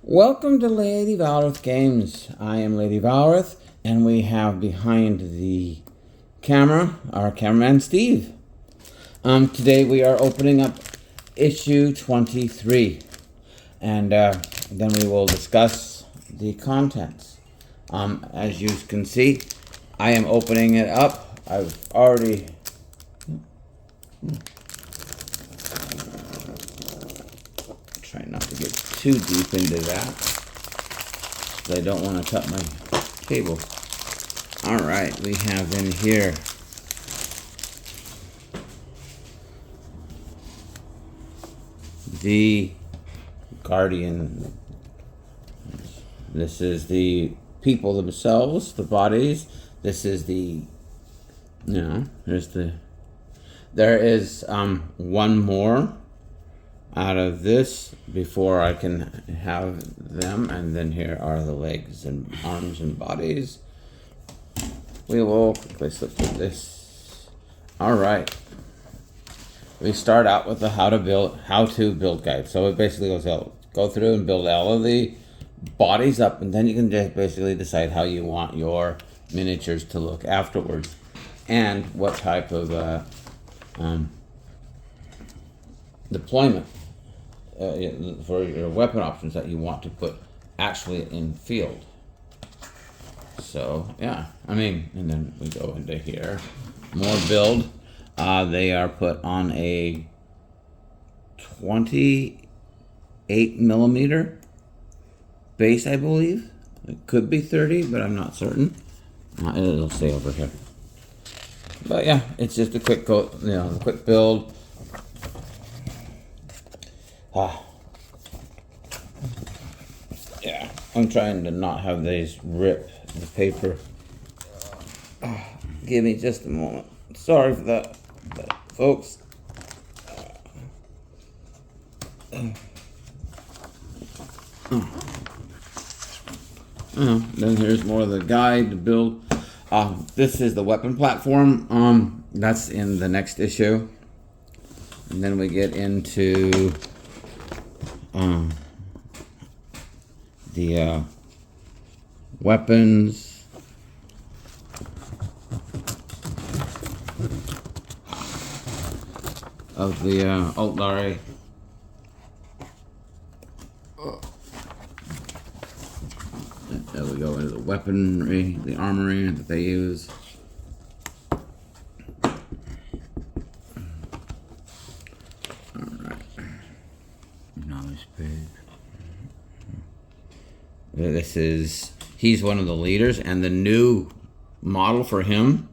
Welcome to Lady Valorith Games. I am Lady Valorith, and we have behind the camera our cameraman Steve. Today we are opening up issue 23, and then we will discuss the contents. As you can see, I am opening it up. I've already... Try not to get too deep into that, because I don't want to cut my cable. Alright, we have in here the Guardian. This is the people themselves, the bodies. This is the, there is one more out of this before I can have them, and then here are the legs and arms and bodies. We will quickly slip through this. Alright, we start out with the how to build guide. So it basically goes out, go through and build all of the bodies up, and then you can just basically decide how you want your miniatures to look afterwards, and what type of deployment for your weapon options that you want to put actually in field. So yeah, and then we go into here, more build. They are put on a 28mm base, I believe. It could be 30, but I'm not certain. It'll stay over here. But yeah, it's just a quick quick build. Yeah, I'm trying to not have these rip the paper. Give me just a moment. Sorry for that, folks. Then here's more of the guide to build. This is the weapon platform. That's in the next issue. And then we get into the weapons. Of the Aeldari. There we go, into the weaponry, the armory that they use. Alright. Knowledge page. He's one of the leaders, and the new model for him,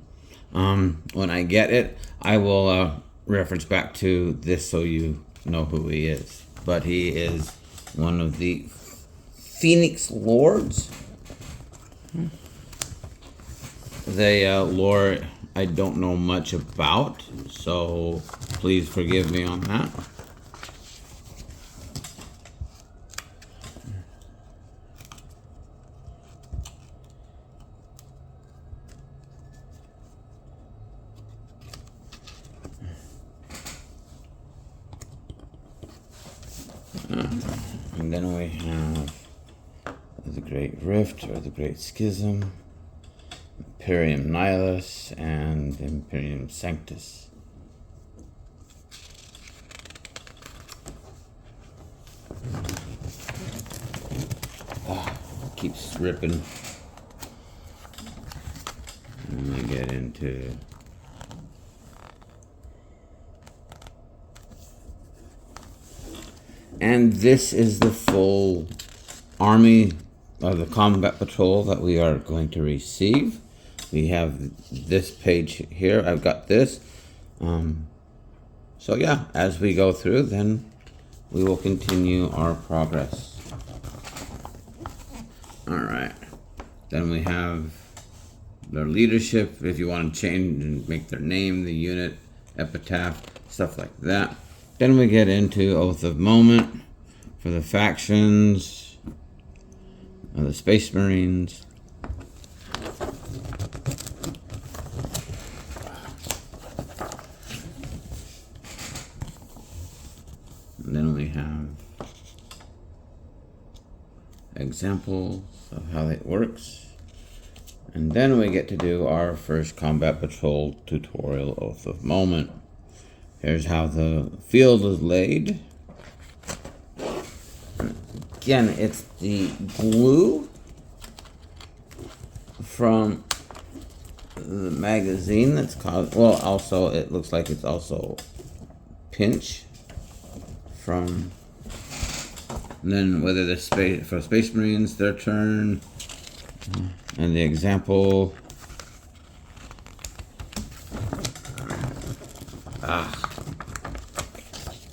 when I get it, I will reference back to this so you know who he is. But he is one of the Phoenix Lords. The lore I don't know much about, so please forgive me on that. And then we have the Great Rift, or the Great Schism, Imperium Nihilus, and Imperium Sanctus. Keeps ripping. And we get into and this is the full army of the combat patrol that we are going to receive. We have this page here. I've got this. So yeah, as we go through, then we will continue our progress. Alright. Then we have their leadership, if you want to change and make their name, the unit, epitaph, stuff like that. Then we get into Oath of Moment for the factions, the Space Marines. And then we have examples of how it works. And then we get to do our first combat patrol tutorial oath of moment. Here's how the field is laid. Again, it's the glue from the magazine that's called, well, also it looks like it's also pinch from, and then whether the space for Space Marines, their turn, and the example.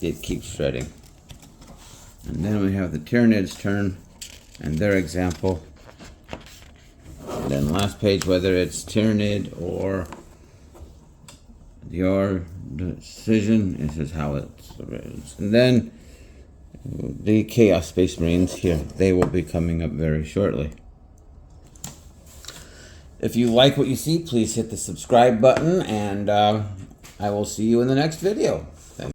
It keeps shredding. And then we have the Tyranids' turn and their example. And then last page, whether it's Tyranid or your decision, this is how it's arranged. And then the Chaos Space Marines here, they will be coming up very shortly. If you like what you see, please hit the subscribe button, and I will see you in the next video.